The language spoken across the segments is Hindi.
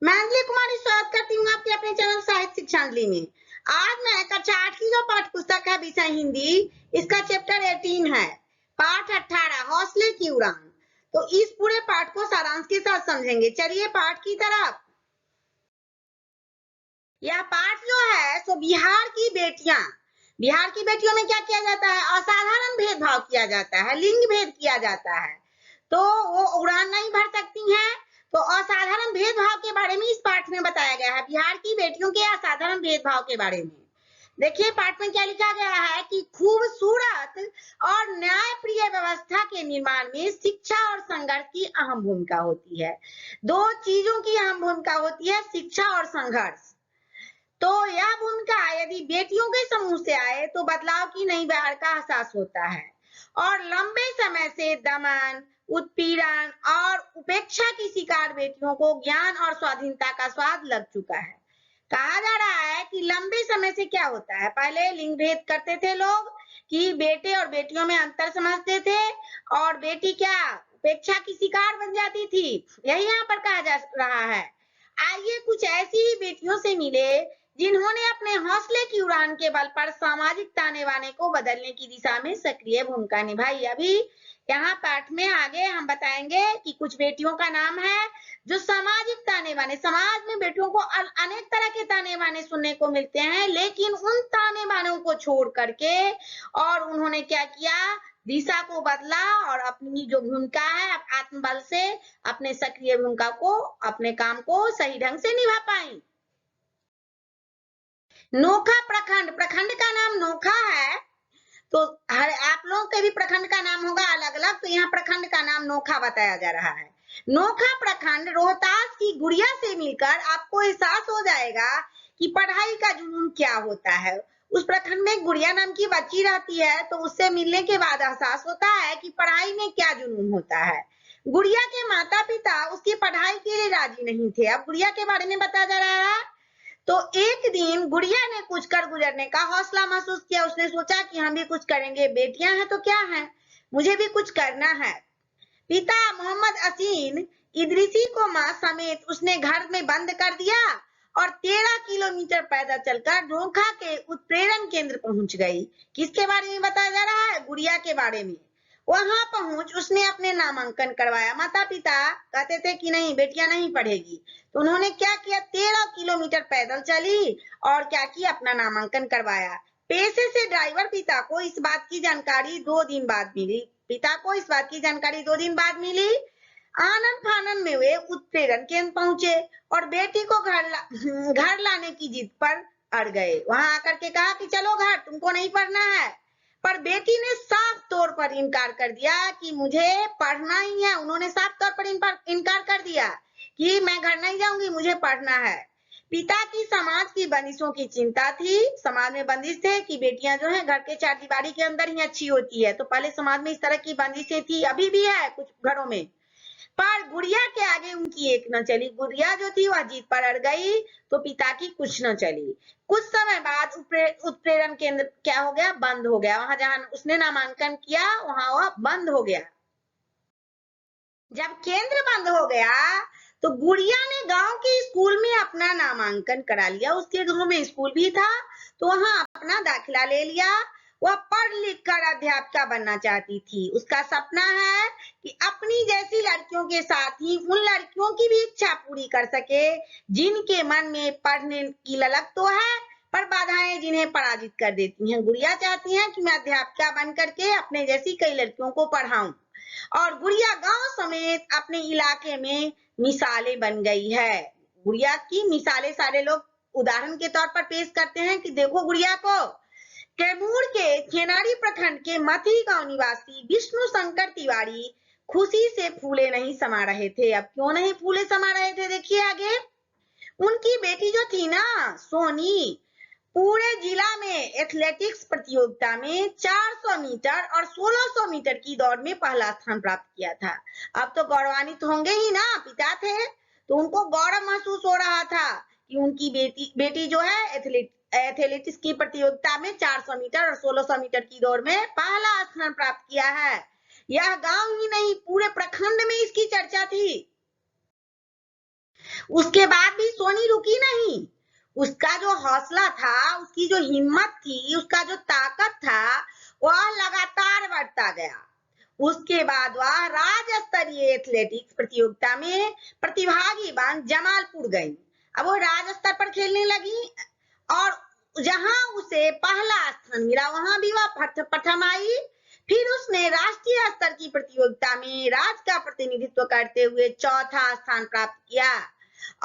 मैं अंजलि कुमारी स्वागत करती हूँ आपके अपने चैनल साहित्य शिक्षांजलि में। आज मैं कक्षा 8 की जो पाठ्य पुस्तक है विषय हिंदी, इसका चैप्टर 18 है, पाठ 18 हौसले की उड़ान। तो इस पूरे पाठ को सारांश के साथ समझेंगे। चलिए पाठ की तरफ। यह पाठ जो है सो बिहार की बेटियों में क्या किया जाता है? असाधारण भेदभाव किया जाता है, लिंग भेद किया जाता है, तो वो उड़ान नहीं भर सकती हैं। तो असाधारण भेदभाव के बारे में इस पाठ में बताया गया है, बिहार की बेटियों के असाधारण भेदभाव के बारे में। देखिए पाठ में क्या लिखा गया है कि खूबसूरत और न्यायप्रिय व्यवस्था के निर्माण में शिक्षा और संघर्ष की अहम भूमिका होती है। दो चीजों की अहम भूमिका होती है, शिक्षा और संघर्ष। तो यह भूमिका यदि बेटियों के समूह से आए तो बदलाव की नई बहार का एहसास होता है और लंबे समय से दमन, उत्पीड़न और उपेक्षा की शिकार बेटियों को ज्ञान और स्वाधीनता का स्वाद लग चुका है। कहा जा रहा है कि लंबे समय से क्या होता है, पहले लिंग भेद करते थे लोग कि बेटे और बेटियों में अंतर समझते थे और बेटी क्या उपेक्षा की शिकार बन जाती थी, यही यहाँ पर कहा जा रहा है। आइए कुछ ऐसी ही बेटियों से मिले जिन्होंने अपने हौसले की उड़ान के बल पर सामाजिक ताने बाने को बदलने की दिशा में सक्रिय भूमिका निभाई। अभी यहाँ पाठ में आगे हम बताएंगे कि कुछ बेटियों का नाम है जो सामाजिक ताने बाने, समाज में बेटियों को अनेक तरह के ताने बाने सुनने को मिलते हैं, लेकिन उन ताने बानों को छोड़ करके और उन्होंने क्या किया, दिशा को बदला और अपनी जो भूमिका है आत्मबल से अपने सक्रिय भूमिका को, अपने काम को सही ढंग से निभा पाई। नोखा प्रखंड का नाम नोखा है, तो हर आप लोगों के भी प्रखंड का नाम होगा अलग अलग, तो यहाँ प्रखंड का नाम नोखा बताया जा रहा है। नोखा प्रखंड रोहतास की गुड़िया से मिलकर आपको एहसास हो जाएगा कि पढ़ाई का जुनून क्या होता है। उस प्रखंड में गुड़िया नाम की बच्ची रहती है, तो उससे मिलने के बाद एहसास होता है कि पढ़ाई में क्या जुनून होता है। गुड़िया के माता पिता उसकी पढ़ाई के लिए राजी नहीं थे। अब गुड़िया के बारे में बताया जा रहा है। तो एक दिन गुड़िया ने कुछ कर गुजरने का हौसला महसूस किया। उसने सोचा कि हम भी कुछ करेंगे, बेटियां हैं तो क्या है, मुझे भी कुछ करना है। पिता मोहम्मद असीन इदरीसी को मां समेत उसने घर में बंद कर दिया और 13 किलोमीटर पैदल चलकर नोखा के उत्प्रेरण केंद्र पहुंच गई। किसके बारे में बताया जा रहा है? गुड़िया के बारे में। वहां पहुंच उसने अपने नामांकन करवाया। माता पिता कहते थे कि नहीं बेटियां नहीं पढ़ेगी, तो उन्होंने क्या किया, 13 किलोमीटर पैदल चली और क्या किया, अपना नामांकन करवाया। पेशे से ड्राइवर पिता को इस बात की जानकारी 2 दिन बाद मिली। आनंद फानन में वे उत्प्रेरण केंद्र पहुंचे और बेटी को घर लाने की जिद पर अड़ गए। वहां आकर के कहा कि चलो घर, तुमको नहीं पढ़ना है, पर बेटी ने साफ तौर पर इनकार कर दिया कि मुझे पढ़ना ही है। उन्होंने साफ तौर पर इनकार कर दिया कि मैं घर नहीं जाऊंगी, मुझे पढ़ना है। पिता की समाज की बंदिशों की चिंता थी। समाज में बंदिश थे कि बेटियां जो है घर के चार दीवारी के अंदर ही अच्छी होती है, तो पहले समाज में इस तरह की बंदिशें थी, अभी भी है कुछ घरों में, पर गुड़िया के आगे उनकी एक न चली। गुड़िया जो थी वह जीत पर अड़ गई, तो पिता की कुछ न चली। कुछ समय बाद उत्प्रेरण केंद्र क्या हो गया, बंद हो गया। वहां जहां उसने नामांकन किया वहां वह बंद हो गया। जब केंद्र बंद हो गया तो गुड़िया ने गांव के स्कूल में अपना नामांकन करा लिया। उसके गांव में स्कूल भी था, तो वहां अपना दाखिला ले लिया। वह पढ़ लिख कर अध्यापिका बनना चाहती थी। उसका सपना है कि अपनी जैसी लड़कियों के साथ ही उन लड़कियों की भी इच्छा पूरी कर सके जिनके मन में पढ़ने की ललक तो है, पर बाधाएं जिन्हें पराजित कर देती हैं। गुड़िया चाहती है कि मैं अध्यापिका बन करके अपने जैसी कई लड़कियों को पढ़ाऊं, और गुड़िया गांव समेत अपने इलाके में मिसालें बन गई है। गुड़िया की मिसालें सारे लोग उदाहरण के तौर पर पेश करते हैं कि देखो गुड़िया को। कैमूर के खेनाड़ी प्रखंड के मथी गांव निवासी विष्णु शंकर तिवारी खुशी से फूले नहीं समा रहे थे। अब क्यों नहीं फूले समा रहे थे, देखिए आगे। उनकी बेटी जो थी ना सोनी, पूरे जिला में एथलेटिक्स प्रतियोगिता में 400 मीटर और 1600 मीटर की दौड़ में पहला स्थान प्राप्त किया था। अब तो गौरवान्वित होंगे ही ना, पिता थे तो उनको गौरव महसूस हो रहा था कि उनकी बेटी जो है एथलेटिक्स की प्रतियोगिता में 400 मीटर और 1600 मीटर की दौड़ में पहला स्थान प्राप्त किया है। यह गांव ही नहीं पूरे प्रखंड में इसकी चर्चा थी। उसके बाद भी सोनी रुकी नहीं। उसका जो हौसला था, उसकी जो हिम्मत थी, उसका जो ताकत था, वह लगातार बढ़ता गया। उसके बाद वह राज्य स्तरीय एथलेटिक्स प्रतियोगिता में प्रतिभागी बन जमालपुर गई। अब वो राज्य स्तर पर खेलने लगी और जहां उसे पहला स्थान मिला वहां भी वह प्रथम आई। फिर उसने राष्ट्रीय स्तर की प्रतियोगिता में राज्य का प्रतिनिधित्व करते हुए चौथा स्थान प्राप्त किया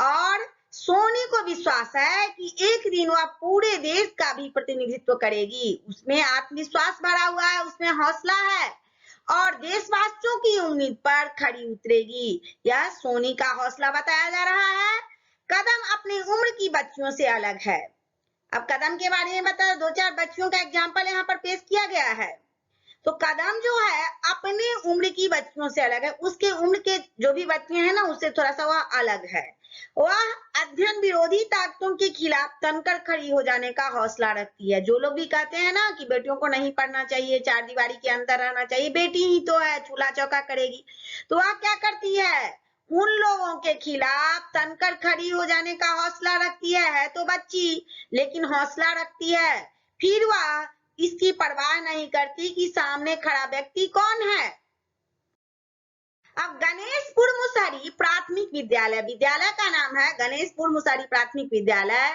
और सोनी को विश्वास है कि एक दिन वह पूरे देश का भी प्रतिनिधित्व करेगी। उसमें आत्मविश्वास भरा हुआ है, उसमें हौसला है और देशवासियों की उम्मीद पर खड़ी उतरेगी। यह सोनी का हौसला बताया जा रहा है। कदम अपनी उम्र की बच्चियों से अलग है। अब कदम के बारे में बता, 2-4 बच्चियों का एग्जाम्पल यहाँ पर पेश किया गया है। तो कदम जो है अपने उम्र की बच्चियों से अलग है। उसके उम्र के जो भी बच्चियां हैं ना, उससे थोड़ा सा वह अलग है। वह अध्ययन विरोधी ताकतों के खिलाफ तनकर खड़ी हो जाने का हौसला रखती है। जो लोग भी कहते हैं ना कि बेटियों को नहीं पढ़ना चाहिए, चार दीवारी के अंदर रहना चाहिए, बेटी ही तो है, चूल्हा चौका करेगी, तो वह क्या करती है, उन लोगों के खिलाफ तनकर खड़ी हो जाने का हौसला रखती है तो बच्ची, लेकिन हौसला रखती है। फिर वह इसकी परवाह नहीं करती कि सामने खड़ा व्यक्ति कौन है। अब गणेशपुर मुसहरी प्राथमिक विद्यालय, विद्यालय का नाम है गणेशपुर मुसहरी प्राथमिक विद्यालय,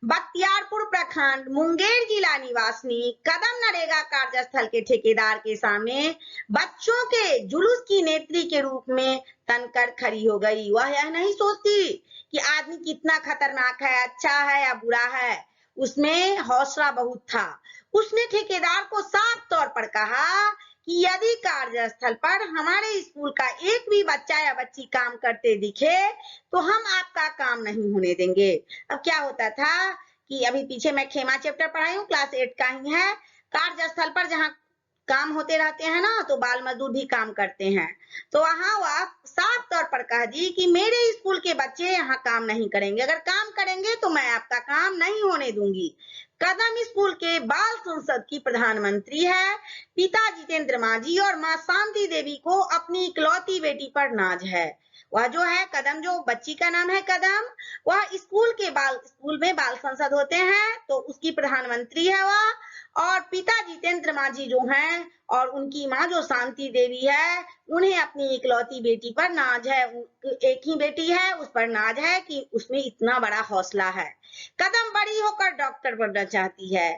बख्तियारपुर प्रखंड, मुंगेर जिला निवासिनी कदम नरेगा कार्यस्थल के ठेकेदार के सामने बच्चों के जुलूस की नेत्री के रूप में तनकर खड़ी हो गई। वह यह नहीं सोचती कि आदमी कितना खतरनाक है, अच्छा है या बुरा है। उसमें हौसला बहुत था। उसने ठेकेदार को साफ तौर पर कहा कि यदि कार्यस्थल पर हमारे स्कूल का एक भी बच्चा या बच्ची काम करते दिखे तो हम आपका काम नहीं होने देंगे। अब क्या होता था कि अभी पीछे मैं खेमा चैप्टर पढ़ाई हूँ, क्लास 8 का ही है। कार्यस्थल पर जहाँ काम होते रहते हैं ना, तो बाल मजदूर भी काम करते हैं। तो वहां वह साफ तौर पर कह दी कि मेरे स्कूल के बच्चे यहाँ काम नहीं करेंगे, अगर काम करेंगे तो मैं आपका काम नहीं होने दूंगी। कदम स्कूल के बाल संसद की प्रधानमंत्री है। पिता जितेंद्र मांझी और माँ शांति देवी को अपनी इकलौती बेटी पर नाज है। वह जो है कदम, जो बच्ची का नाम है कदम, वह स्कूल में बाल संसद होते हैं तो उसकी प्रधानमंत्री है वह। और पिता जितेंद्र मांझी जो हैं और उनकी माँ जो शांति देवी है, उन्हें अपनी इकलौती बेटी पर नाज है। एक ही बेटी है, उस पर नाज है कि उसमें इतना बड़ा हौसला है। कदम बड़ी होकर डॉक्टर बनना चाहती है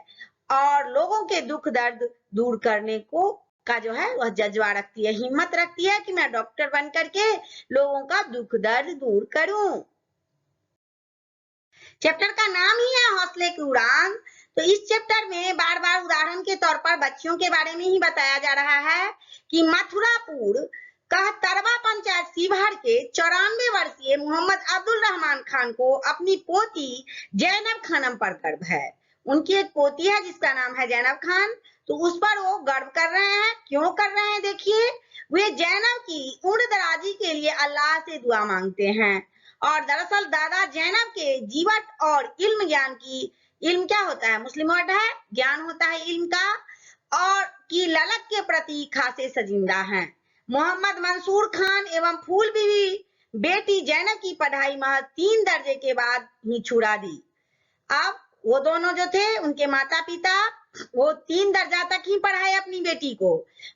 और लोगों के दुख दर्द दूर करने को का जो है वह जज्बा रखती है, हिम्मत रखती है कि मैं डॉक्टर बन करके लोगों का दुख दर्द दूर करूं। चैप्टर का नाम ही है हौसले की उड़ान। तो इस चैप्टर में बार बार उदाहरण के तौर पर बच्चियों के बारे में ही बताया जा रहा है कि मथुरापुर कहतरवा पंचायत सीभर के 94 वर्षीय मोहम्मद अब्दुल रहमान खान को अपनी पोती जैनब खानम पर गर्व है। उनकी एक पोती है जिसका नाम है जैनब खान, तो उस पर वो गर्व कर रहे हैं। क्यों कर रहे हैं देखिए, वे जैनब की उम्र दराजी के लिए अल्लाह से दुआ मांगते हैं और दरअसल दादा जैनब के जीवट और इल्म ज्ञान की, इल्म क्या होता है, मुस्लिम वर्ड है, ज्ञान होता है इल्म का, और की ललक के प्रति खासे सजिंदा हैं। मोहम्मद मंसूर खान एवं फूल बीवी बेटी जैनब की पढ़ाई महज 3 दर्जे के बाद ही छुड़ा दी। अब वो दोनों जो थे, उनके माता पिता, वो 3 दर्जा तक ही पढ़ाए अपनी बेटी को।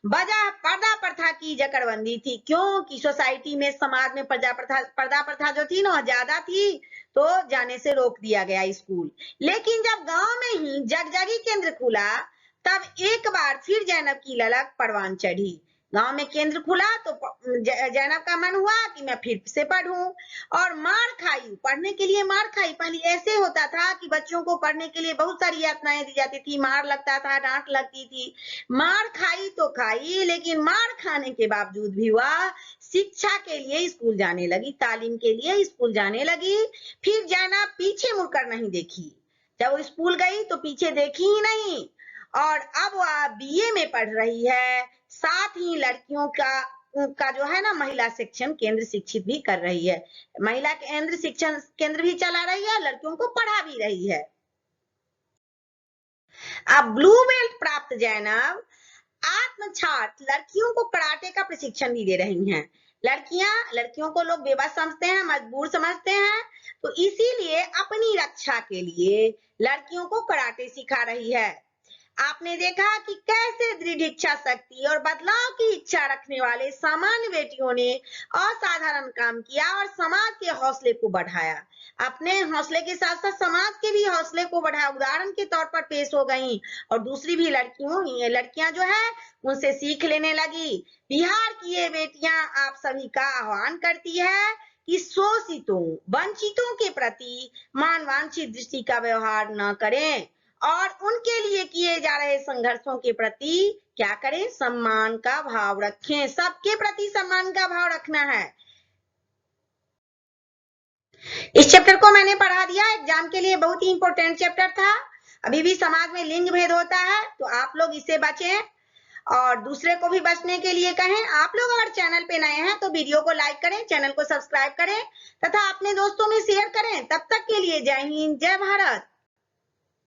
वजह पर्दा प्रथा की जकड़बंदी थी, क्योंकि सोसाइटी में, समाज में पर्दा प्रथा जो थी ना ज्यादा थी, तो जाने से रोक दिया गया स्कूल। लेकिन जब गांव में ही जगजगी केंद्र खुला तब एक बार फिर जैनब की ललक परवान चढ़ी। गांव में केंद्र खुला तो जैनब का मन हुआ कि मैं फिर से पढ़ूं और मार खाई, पढ़ने के लिए मार खाई। पहले ऐसे होता था कि बच्चों को पढ़ने के लिए बहुत सारी यातनाएं दी जाती थी, मार लगता था, डांट लगती थी। मार खाई तो खाई, लेकिन मार खाने के बावजूद भी वह शिक्षा के लिए स्कूल जाने लगी, तालीम के लिए स्कूल जाने लगी। फिर जैनब पीछे मुड़कर नहीं देखी। जब वो स्कूल गई तो पीछे देखी ही नहीं और अब वह बीए में पढ़ रही है। साथ ही लड़कियों का जो है ना महिला शिक्षण केंद्र शिक्षित भी कर रही है, महिला केंद्र शिक्षण केंद्र भी चला रही है, लड़कियों को पढ़ा भी रही है। अब ब्लू बेल्ट प्राप्त जैनब आत्मछाट लड़कियों को कराटे का प्रशिक्षण भी दे रही हैं। लड़कियों को लोग बेबस समझते हैं, मजबूर समझते हैं, तो इसीलिए अपनी रक्षा के लिए लड़कियों को कराटे सिखा रही है। आपने देखा कि कैसे दृढ़ इच्छा शक्ति और बदलाव की इच्छा रखने वाले सामान्य बेटियों ने असाधारण काम किया और समाज के हौसले को बढ़ाया। अपने हौसले के साथ साथ समाज के भी हौसले को बढ़ाया, उदाहरण के तौर पर पेश हो गई और दूसरी भी लड़कियां जो है उनसे सीख लेने लगी। बिहार की ये बेटियां आप सभी का आह्वान करती है कि शोषितों वंचितों के प्रति मानवांछित दृष्टि का व्यवहार न करें और उनके लिए किए जा रहे संघर्षों के प्रति क्या करें, सम्मान का भाव रखें। सबके प्रति सम्मान का भाव रखना है। इस चैप्टर को मैंने पढ़ा दिया, एग्जाम के लिए बहुत ही इंपॉर्टेंट चैप्टर था। अभी भी समाज में लिंग भेद होता है, तो आप लोग इससे बचें और दूसरे को भी बचने के लिए कहें। आप लोग अगर चैनल पे नए हैं तो वीडियो को लाइक करें, चैनल को सब्सक्राइब करें तथा अपने दोस्तों में शेयर करें। तब तक के लिए जय हिंद, जय भारत।